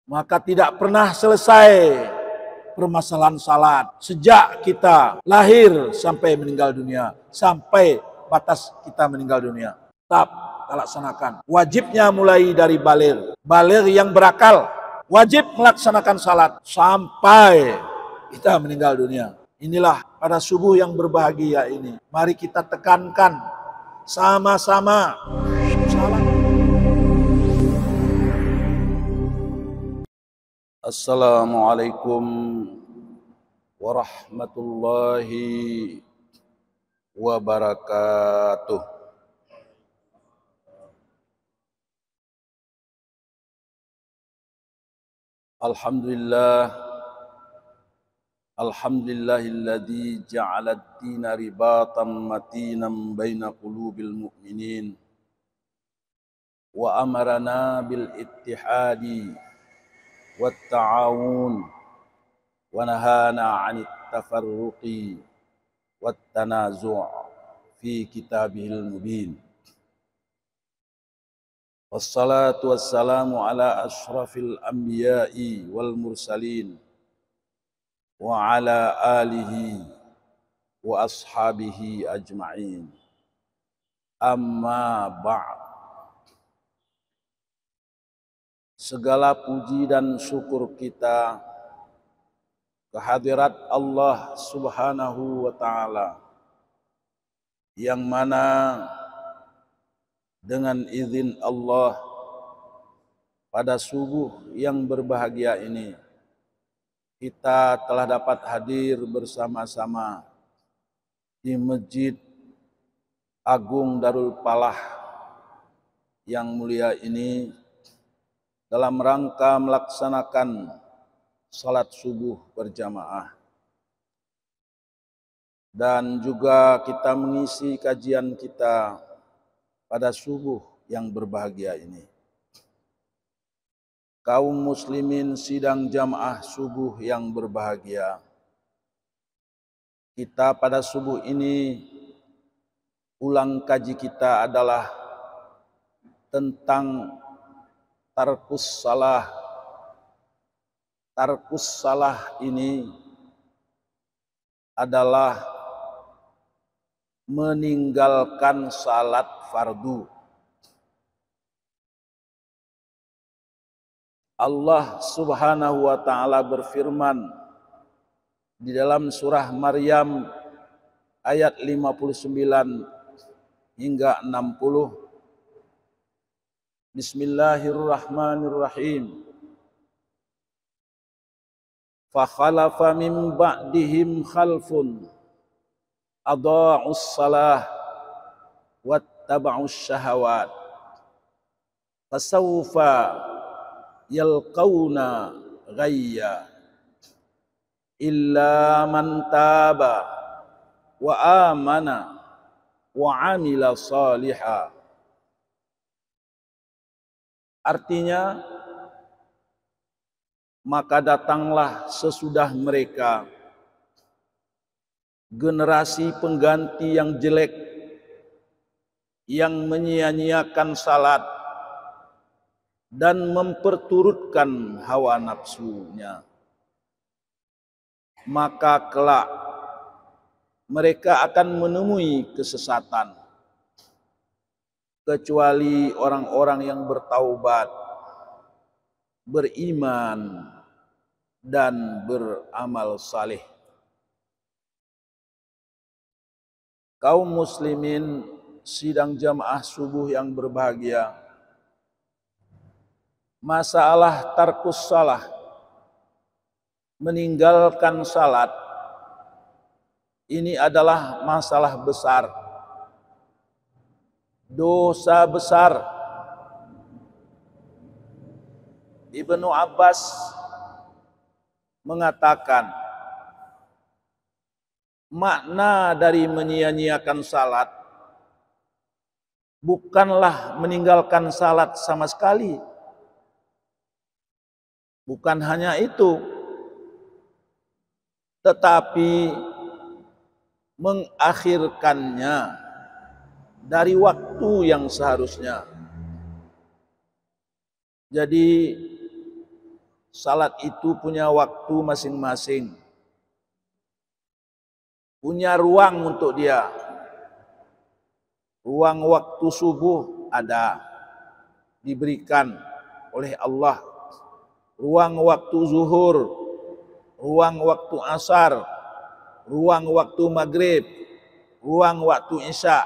Maka tidak pernah selesai permasalahan salat sejak kita lahir sampai meninggal dunia, sampai batas kita meninggal dunia. Tetap kita laksanakan. Wajibnya mulai dari baligh. Baligh yang berakal wajib melaksanakan salat sampai kita meninggal dunia. Inilah pada subuh yang berbahagia ini. Mari kita tekankan sama-sama salat. Assalamualaikum warahmatullahi wabarakatuh. Alhamdulillahilladzi ja'ala ad-dina ribatan matinan baina qulubil mu'minin wa amarana bil ittihadi wat ta'awun wa nahana 'anit tafarruqi wat tanazu' fi kitabihil mubin. Wassalatu wassalamu ala ashrafil anbiya'i wal mursalin wa ala alihi wa ashabihi ajma'in. Amma ba'd. Segala puji dan syukur kita kehadirat Allah Subhanahu wa ta'ala, yang mana dengan izin Allah pada subuh yang berbahagia ini kita telah dapat hadir bersama-sama di Masjid Agung Darul Falah yang mulia ini dalam rangka melaksanakan salat subuh berjamaah, dan juga kita mengisi kajian kita pada subuh yang berbahagia ini. Kaum muslimin sidang jamaah subuh yang berbahagia, kita pada subuh ini ulang kaji kita adalah tentang tarkus salah. Tarkus salah ini adalah meninggalkan salat fardu. Allah Subhanahu wa ta'ala berfirman di dalam surah Maryam ayat 59 hingga 60. Bismillahirrahmanirrahim. Fa khalafa min ba'dihim khalfun adha'us salah wattaba'us syahawat fasawfa yalqauna ghayya illa man taba wa amana wa amila salihah. Artinya, maka datanglah sesudah mereka generasi pengganti yang jelek, yang menyia-nyiakan salat dan memperturutkan hawa nafsunya. Maka kelak mereka akan menemui kesesatan, kecuali orang-orang yang bertaubat, beriman, dan beramal saleh. Kaum muslimin sidang jamaah subuh yang berbahagia, masalah tarkus salah, meninggalkan salat, ini adalah masalah besar, dosa besar. Ibnu Abbas mengatakan, makna dari menyia-nyiakan salat bukanlah meninggalkan salat sama sekali. Bukan hanya itu, tetapi mengakhirkannya dari waktu yang seharusnya. Jadi salat itu punya waktu masing-masing, punya ruang untuk dia. Ruang waktu subuh ada, diberikan oleh Allah. Ruang waktu zuhur, ruang waktu asar, ruang waktu maghrib, ruang waktu isya.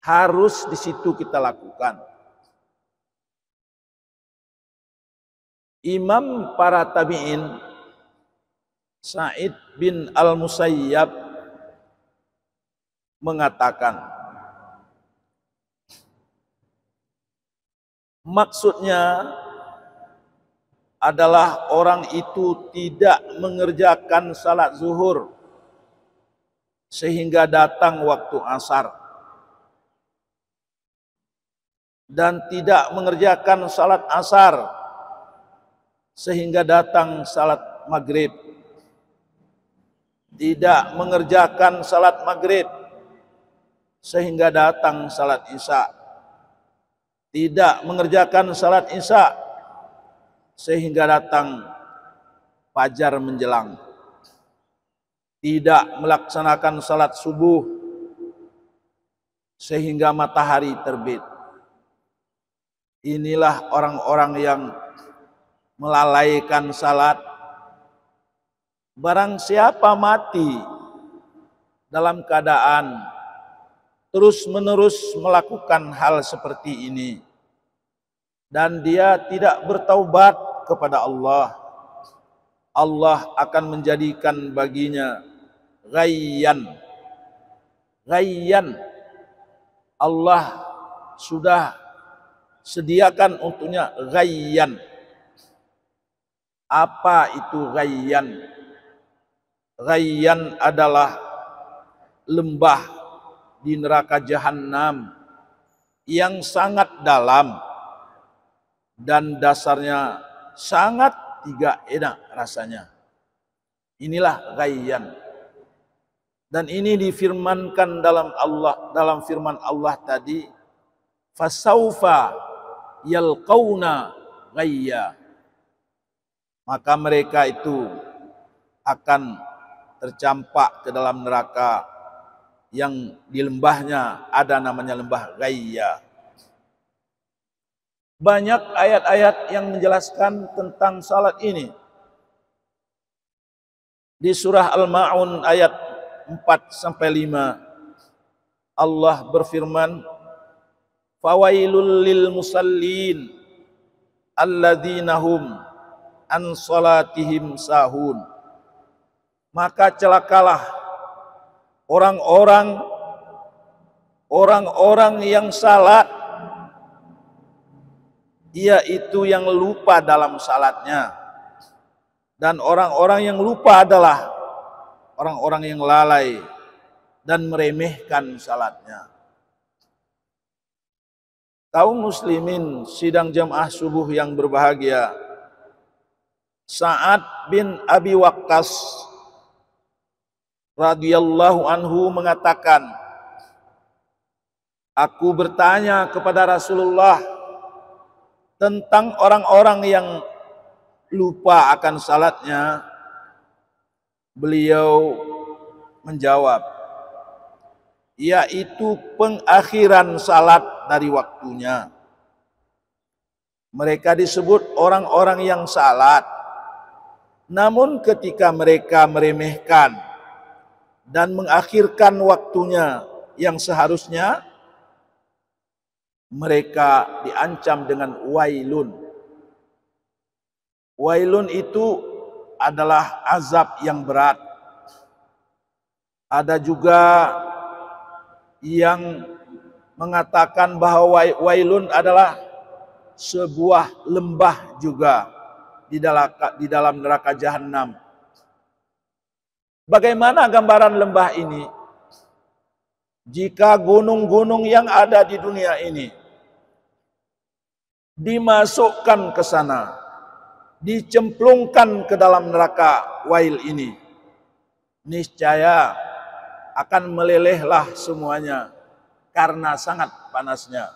Harus di situ kita lakukan. Imam para tabi'in Sa'id bin Al-Musayyab mengatakan, maksudnya adalah orang itu tidak mengerjakan salat zuhur sehingga datang waktu asar, dan tidak mengerjakan salat asar sehingga datang salat maghrib, tidak mengerjakan salat maghrib sehingga datang salat isya, tidak mengerjakan salat isya sehingga datang fajar menjelang, tidak melaksanakan salat subuh sehingga matahari terbit. Inilah orang-orang yang melalaikan salat. Barang siapa mati dalam keadaan terus-menerus melakukan hal seperti ini dan dia tidak bertaubat kepada Allah, Allah akan menjadikan baginya ghayyan. Ghayyan, Allah sudah sediakan untuknya ghayyan. Apa itu ghayyan? Ghayyan adalah lembah di neraka jahanam yang sangat dalam dan dasarnya sangat tidak enak rasanya. Inilah ghayyan. Dan ini difirmankan dalam firman Allah tadi, fasaufa yalqauna ghayya. Maka mereka itu akan tercampak ke dalam neraka yang di lembahnya ada namanya lembah ghayya. Banyak ayat-ayat yang menjelaskan tentang salat ini. Di surah Al-Ma'un ayat 4-5 Allah berfirman, fawailul lil musallin alladzina hum an salatihim sahun. Maka celakalah orang-orang yang salat, yaitu yang lupa dalam salatnya. Dan orang-orang yang lupa adalah orang-orang yang lalai dan meremehkan salatnya. Kaum muslimin sidang jamaah subuh yang berbahagia, Sa'ad bin Abi Waqqas radhiyallahu anhu mengatakan, aku bertanya kepada Rasulullah tentang orang-orang yang lupa akan salatnya. Beliau menjawab, yaitu pengakhiran salat dari waktunya. Mereka disebut orang-orang yang salat, namun ketika mereka meremehkan dan mengakhirkan waktunya yang seharusnya, mereka diancam dengan wailun. Wailun itu adalah azab yang berat. Ada juga yang mengatakan bahwa wailun adalah sebuah lembah juga di dalam neraka jahanam. Bagaimana gambaran lembah ini? Jika gunung-gunung yang ada di dunia ini dimasukkan ke sana, dicemplungkan ke dalam neraka wail ini, niscaya akan melelehlah semuanya karena sangat panasnya.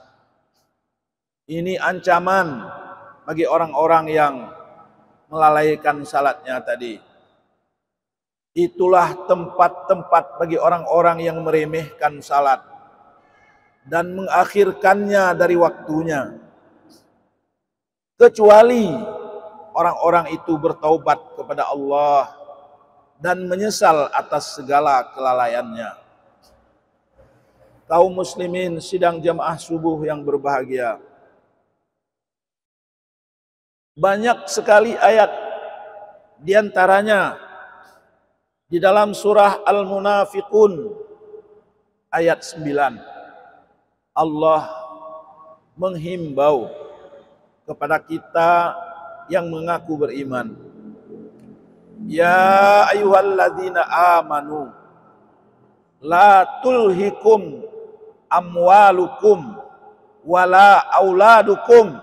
Ini ancaman bagi orang-orang yang melalaikan salatnya tadi. Itulah tempat-tempat bagi orang-orang yang meremehkan salat dan mengakhirkannya dari waktunya. Kecuali orang-orang itu bertaubat kepada Allah dan menyesal atas segala kelalaiannya. Kaum muslimin sidang jamaah subuh yang berbahagia. Banyak sekali ayat, di antaranya di dalam surah Al-Munafiqun ayat 9. Allah menghimbau kepada kita yang mengaku beriman. Ya ayyuhalladzina amanu la tulhikum amwalukum wala auladukum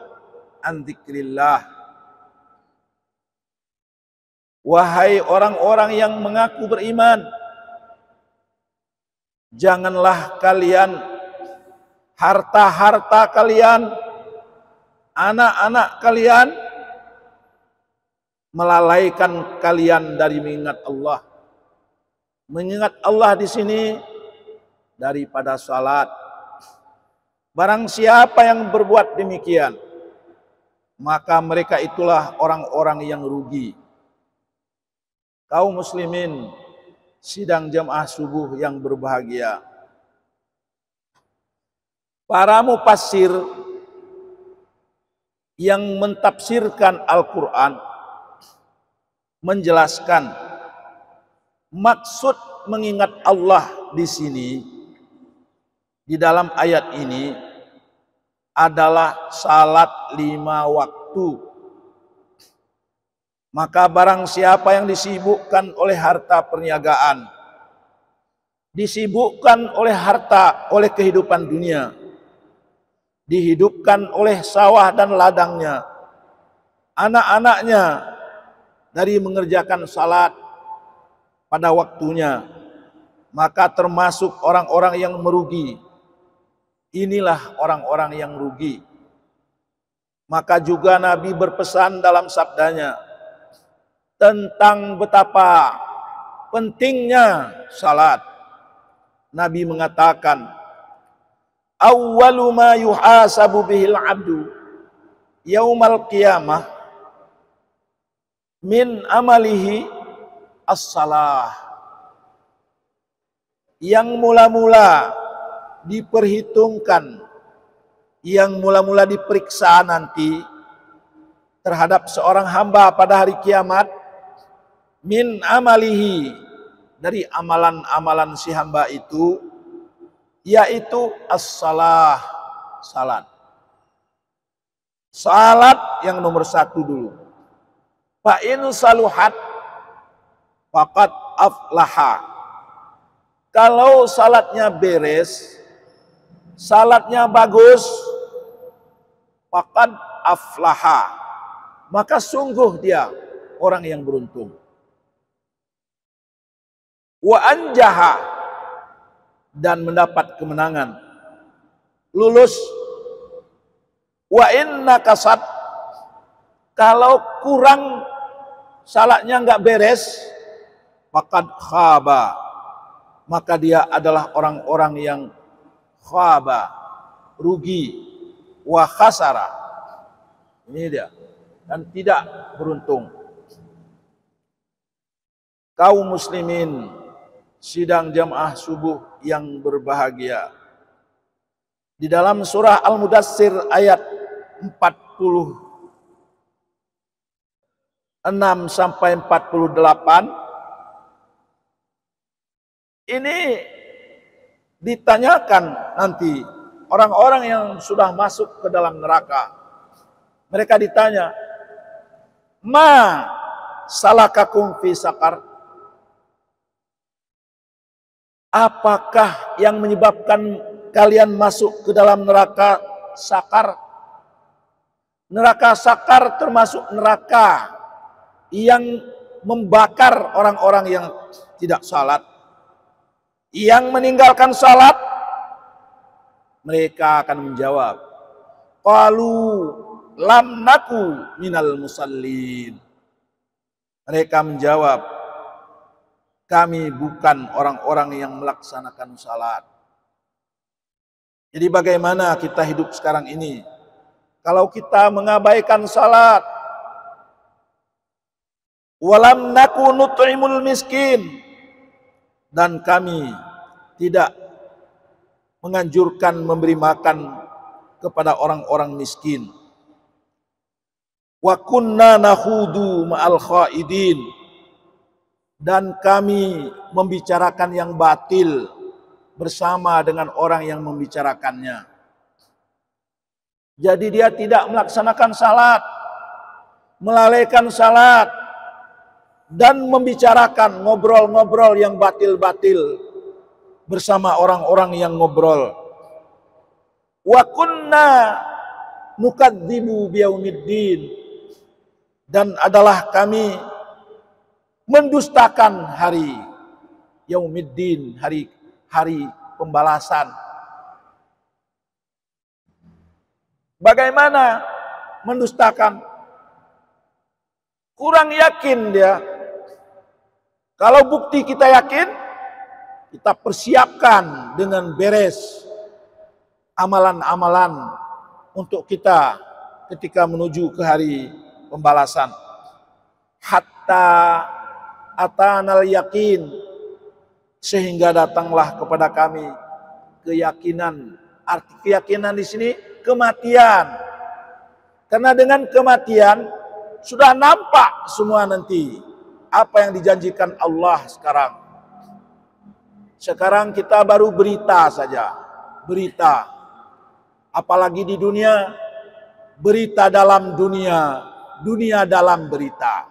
an dzikrillah. Wahai orang-orang yang mengaku beriman, janganlah kalian, harta-harta kalian, anak-anak kalian melalaikan kalian dari mengingat Allah. Mengingat Allah di sini daripada salat. Barang siapa yang berbuat demikian, maka mereka itulah orang-orang yang rugi. Kaum muslimin sidang jamaah subuh yang berbahagia. Para mufassir yang mentafsirkan Al-Quran menjelaskan maksud mengingat Allah di sini, di dalam ayat ini adalah salat 5 waktu. Maka barang siapa yang disibukkan oleh harta perniagaan, disibukkan oleh harta, oleh kehidupan dunia, dihidupkan oleh sawah dan ladangnya, anak-anaknya dari mengerjakan salat pada waktunya, maka termasuk orang-orang yang merugi. Inilah orang-orang yang rugi. Maka juga Nabi berpesan dalam sabdanya tentang betapa pentingnya salat. Nabi mengatakan, awwalu ma yuhasabu bihil abdu yaumal qiyamah min amalihi as-salah. Yang mula-mula diperhitungkan, yang mula-mula diperiksa nanti terhadap seorang hamba pada hari kiamat, min amalihi, dari amalan-amalan si hamba itu, yaitu as-salah, salat. Salat yang nomor 1 dulu. Fa in saluhat faqad aflaha. Kalau salatnya beres, salatnya bagus, faqad aflaha, maka sungguh dia orang yang beruntung. Wa anjaha, dan mendapat kemenangan, lulus. Wa inna kasat, kalau kurang salatnya enggak beres, faqad khaba, maka dia adalah orang-orang yang khaba, rugi, wa khasara, ini dia, dan tidak beruntung. Kaum muslimin sidang jamaah subuh yang berbahagia, di dalam surah Al-Mudassir ayat 46 sampai 48 ini ditanyakan nanti orang-orang yang sudah masuk ke dalam neraka. Mereka ditanya, ma salakakum fi saqar, apakah yang menyebabkan kalian masuk ke dalam neraka sakar? Neraka sakar termasuk neraka yang membakar orang-orang yang tidak salat. Yang meninggalkan salat, mereka akan menjawab, qalu lam naku minal musallin. Mereka menjawab, kami bukan orang-orang yang melaksanakan salat. Jadi bagaimana kita hidup sekarang ini? Kalau kita mengabaikan salat, walam naku nut'imul miskin, dan kami tidak menganjurkan memberi makan kepada orang-orang miskin. Wa kunna nahudu ma'al khaidin, dan kami membicarakan yang batil bersama dengan orang yang membicarakannya. Jadi dia tidak melaksanakan salat, melalaikan salat, dan membicarakan ngobrol-ngobrol yang batil-batil bersama orang-orang yang ngobrol. Wa kunna nukadzibu biyaumiddin, dan adalah kami mendustakan hari yaumiddin, hari pembalasan. Bagaimana mendustakan? Kurang yakin dia. Kalau bukti kita yakin, kita persiapkan dengan beres amalan-amalan untuk kita ketika menuju ke hari pembalasan. Hatta atanal yakin, sehingga datanglah kepada kami keyakinan. Arti keyakinan di sini kematian. Karena dengan kematian sudah nampak semua nanti apa yang dijanjikan Allah sekarang. Sekarang kita baru berita saja, berita. Apalagi di dunia, berita dalam dunia, dunia dalam berita.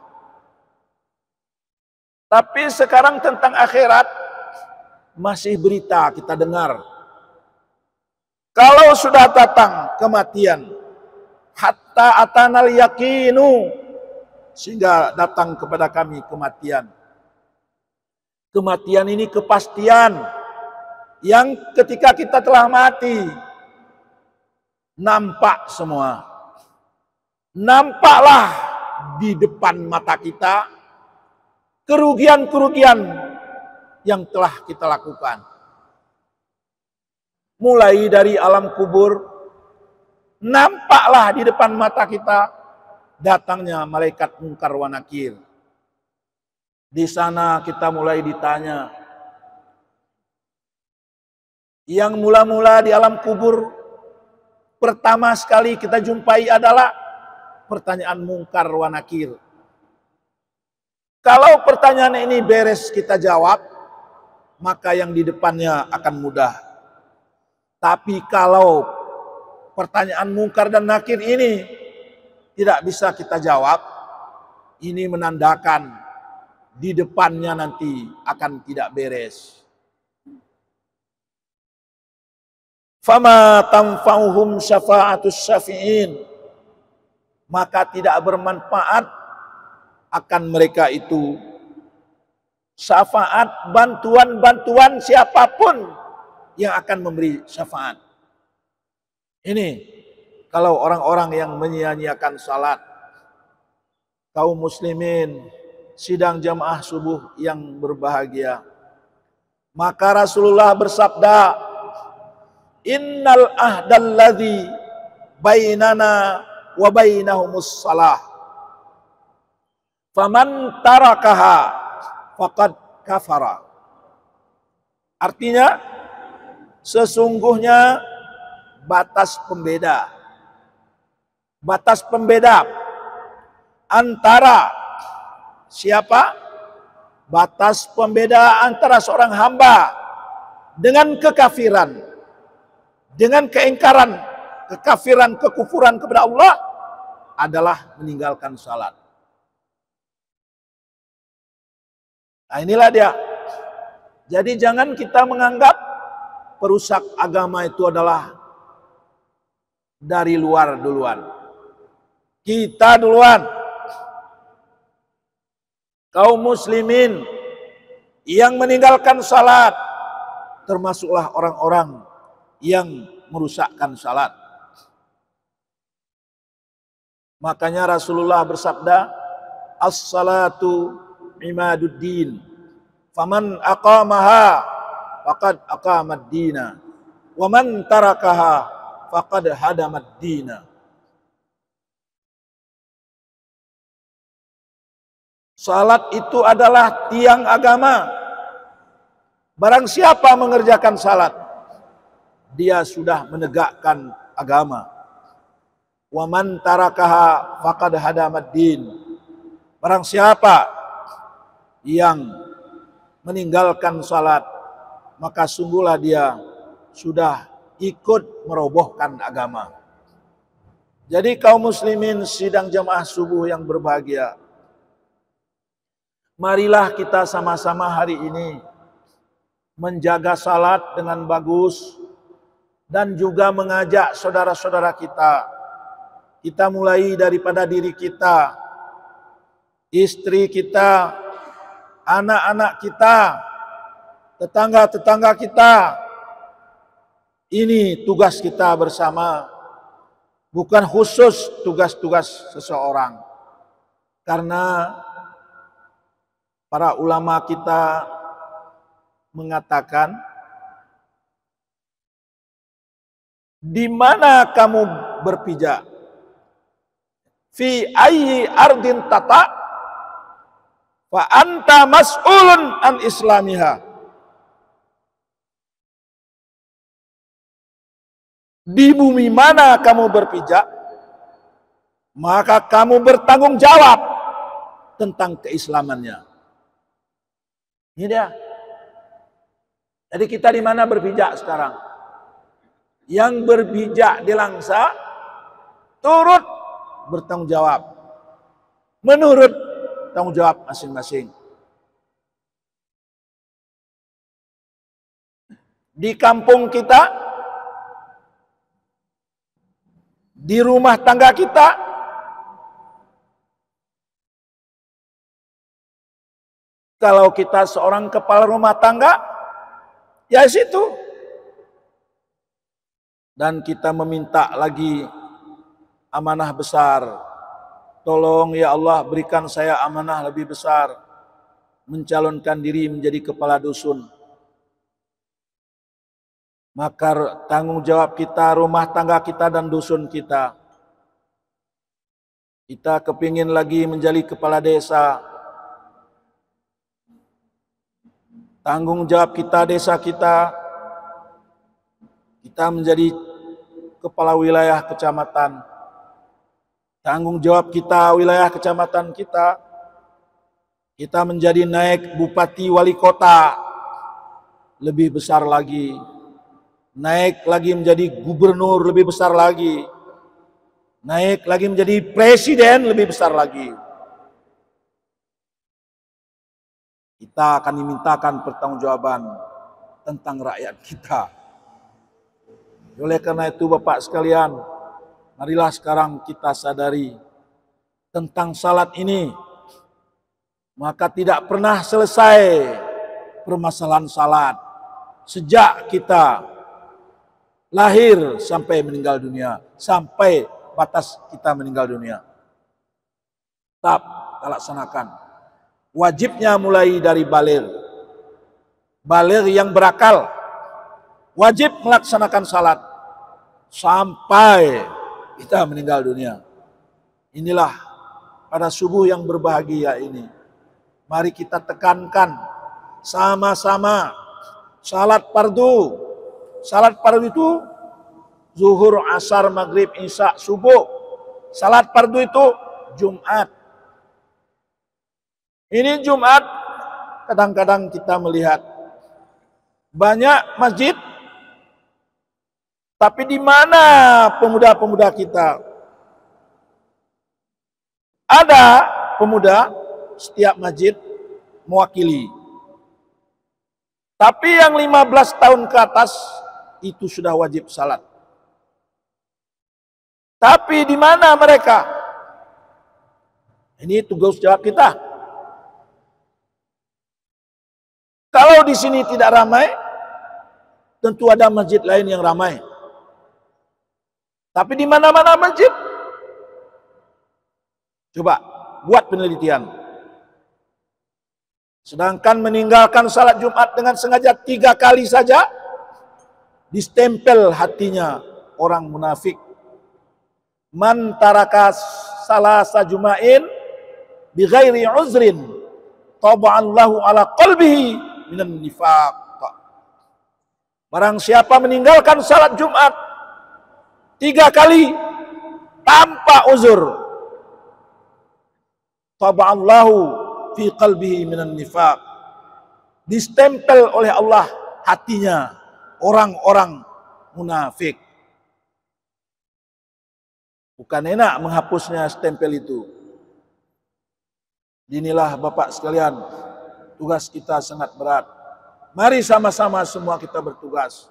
Tapi sekarang tentang akhirat masih berita kita dengar. Kalau sudah datang kematian, hatta atanal yakinu, sehingga datang kepada kami kematian. Kematian ini kepastian yang ketika kita telah mati nampak semua. Nampaklah di depan mata kita kerugian-kerugian yang telah kita lakukan. Mulai dari alam kubur, nampaklah di depan mata kita datangnya malaikat Munkar wa Nakir. Di sana kita mulai ditanya. Yang mula-mula di alam kubur, pertama sekali kita jumpai adalah pertanyaan Munkar wa Nakir. Kalau pertanyaan ini beres kita jawab, maka yang di depannya akan mudah. Tapi kalau pertanyaan Munkar dan Nakir ini tidak bisa kita jawab, ini menandakan di depannya nanti akan tidak beres. Fama tanfa'uhum syafa'atus syafi'in, maka tidak bermanfaat akan mereka itu syafaat, bantuan-bantuan siapapun yang akan memberi syafaat. Ini kalau orang-orang yang menyia-nyiakan salat, kaum muslimin sidang jamaah subuh yang berbahagia. Maka Rasulullah bersabda, innal ahdalladzi bainana wa bainahumus salah, faman tarakaha faqad kafara. Artinya, sesungguhnya batas pembeda antara siapa? Batas pembeda antara seorang hamba dengan kekafiran, dengan keingkaran, kekafiran, kekufuran kepada Allah adalah meninggalkan salat. Nah, inilah dia. Jadi jangan kita menganggap perusak agama itu adalah dari luar duluan. Kita duluan. Kaum muslimin yang meninggalkan salat termasuklah orang-orang yang merusakkan salat. Makanya Rasulullah bersabda, as-salatu imaduddin, faman aqamaha faqad aqamad dina, wa man tarakaha faqad hadamad dina. Salat itu adalah tiang agama. Barang siapa mengerjakan salat, dia sudah menegakkan agama. Wa man tarakaha faqad hadamad din. Barang siapa yang meninggalkan salat, maka sungguhlah dia sudah ikut merobohkan agama. Jadi kaum muslimin sidang jamaah subuh yang berbahagia, marilah kita sama-sama hari ini menjaga salat dengan bagus dan juga mengajak saudara-saudara kita. Kita mulai daripada diri kita, istri kita, anak-anak kita, tetangga-tetangga kita. Ini tugas kita bersama, bukan khusus tugas-tugas seseorang. Karena para ulama kita mengatakan, di mana kamu berpijak? Fi ayyi ardin tata fa anta mas'ulun an islamiha. Di bumi mana kamu berpijak, maka kamu bertanggung jawab tentang keislamannya. Ini dia. Jadi kita di mana berpijak sekarang? Yang berpijak di Langsa turut bertanggung jawab menurut tanggung jawab masing-masing. Di kampung kita, di rumah tangga kita, kalau kita seorang kepala rumah tangga, ya situ. Dan kita meminta lagi amanah besar. Tolong ya Allah berikan saya amanah lebih besar, mencalonkan diri menjadi kepala dusun. Maka tanggung jawab kita, rumah tangga kita dan dusun kita. Kita kepingin lagi menjadi kepala desa. Tanggung jawab kita, desa kita. Kita menjadi kepala wilayah kecamatan. Tanggung jawab kita, wilayah kecamatan kita. Kita menjadi naik bupati wali kota. Lebih besar lagi. Naik lagi menjadi gubernur, lebih besar lagi. Naik lagi menjadi presiden, lebih besar lagi. Kita akan dimintakan pertanggungjawaban tentang rakyat kita. Oleh karena itu Bapak sekalian, marilah sekarang kita sadari tentang salat ini. Maka tidak pernah selesai permasalahan salat sejak kita lahir sampai meninggal dunia, sampai batas kita meninggal dunia. Tetap kita laksanakan. Wajibnya mulai dari baligh. Baligh yang berakal wajib melaksanakan salat sampai kita meninggal dunia. Inilah pada subuh yang berbahagia ini. Mari kita tekankan sama-sama salat fardu. Salat fardu itu zuhur, asar, maghrib, isya, subuh. Salat fardu itu Jumat. Ini Jumat kadang-kadang kita melihat banyak masjid, tapi di mana pemuda-pemuda kita? Ada pemuda setiap masjid mewakili. Tapi yang 15 tahun ke atas itu sudah wajib salat. Tapi di mana mereka? Ini tugas jawab kita. Kalau di sini tidak ramai, tentu ada masjid lain yang ramai. Tapi di mana-mana masjid Coba buat penelitian. Sedangkan meninggalkan salat Jumat dengan sengaja 3 kali saja, distempel hatinya orang munafik. Man taraka salasa juma'in bighairi uzrin taba'allahu ala qalbihi minan nifaq. Barang siapa meninggalkan salat Jumat 3 kali tanpa uzur, taba'allahu fi qalbihi minan nifaq, distempel oleh Allah hatinya orang-orang munafik. Bukan enak menghapusnya stempel itu. Inilah Bapak sekalian, tugas kita sangat berat. Mari sama-sama semua kita bertugas.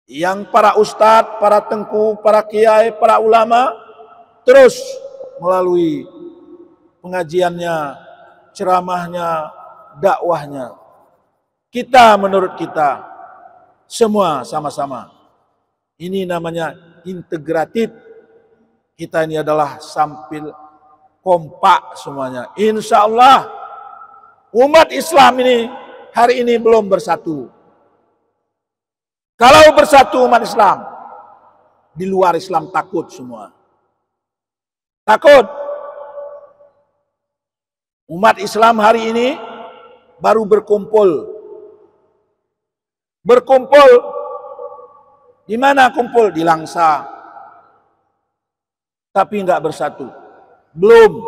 Yang para ustadz, para tengku, para kiai, para ulama terus melalui pengajiannya, ceramahnya, dakwahnya. Kita menurut kita semua sama-sama. Ini namanya integratif. Kita ini adalah sampil kompak semuanya. Insya Allah umat Islam ini hari ini belum bersatu. Kalau bersatu umat Islam, di luar Islam takut semua. Takut. Umat Islam hari ini baru berkumpul. Berkumpul. Di mana kumpul? Di Langsa. Tapi enggak bersatu. Belum.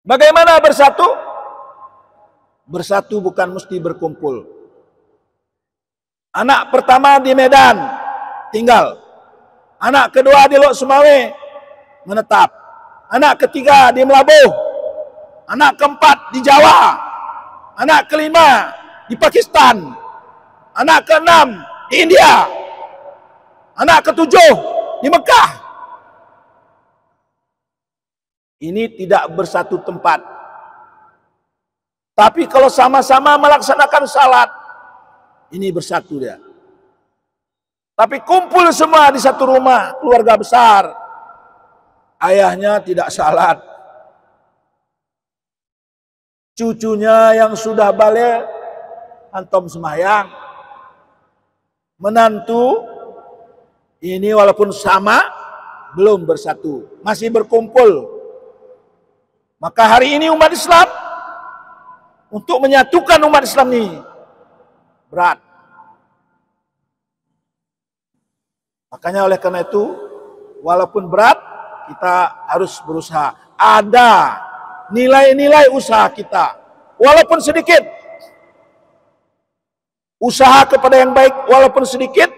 Bagaimana bersatu? Bersatu bukan mesti berkumpul. Anak pertama di Medan, tinggal. Anak kedua di Lok Sumawe, menetap. Anak ketiga di Melabuh. Anak keempat di Jawa. Anak kelima di Pakistan. Anak keenam di India. Anak ketujuh di Mekah. Ini tidak bersatu tempat. Tapi kalau sama-sama melaksanakan salat, ini bersatu dia. Tapi kumpul semua di satu rumah, keluarga besar. Ayahnya tidak salat. Cucunya yang sudah balik, antum sembahyang. Menantu, ini walaupun sama, belum bersatu. Masih berkumpul. Maka hari ini umat Islam, untuk menyatukan umat Islam ini, berat. Makanya oleh karena itu, walaupun berat, kita harus berusaha. Ada nilai-nilai usaha kita, walaupun sedikit. Usaha kepada yang baik, walaupun sedikit,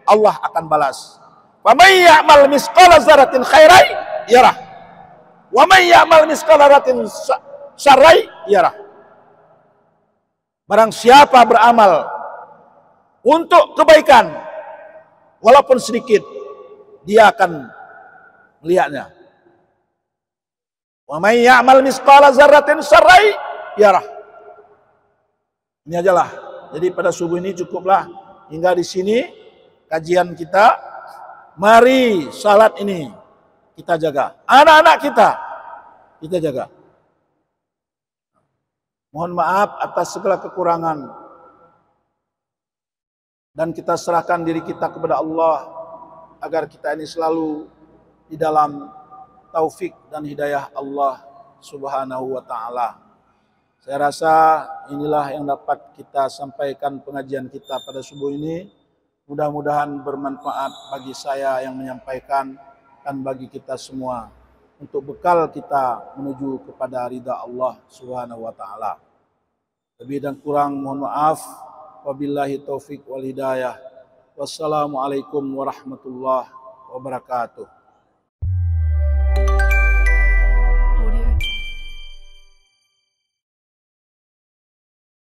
Allah akan balas. Wa may ya'mal misqala dzarratin khairan yarah. Wa may ya'mal misqala dzarratin syarran yarah. Barang siapa beramal untuk kebaikan, walaupun sedikit, dia akan melihatnya. Wa may ya'mal misqala dzarratin syarran yarah. Ini ajalah. Jadi pada subuh ini cukuplah hingga di sini kajian kita. Mari salat ini kita jaga. Anak-anak kita jaga. Mohon maaf atas segala kekurangan. Dan kita serahkan diri kita kepada Allah agar kita ini selalu di dalam taufik dan hidayah Allah Subhanahu wa ta'ala. Saya rasa inilah yang dapat kita sampaikan pengajian kita pada subuh ini. Mudah-mudahan bermanfaat bagi saya yang menyampaikan dan bagi kita semua untuk bekal kita menuju kepada ridha Allah Subhanahu wa ta'ala. Lebih dan kurang mohon maaf. Wabillahi taufik wal hidayah. Wassalamualaikum warahmatullahi wabarakatuh.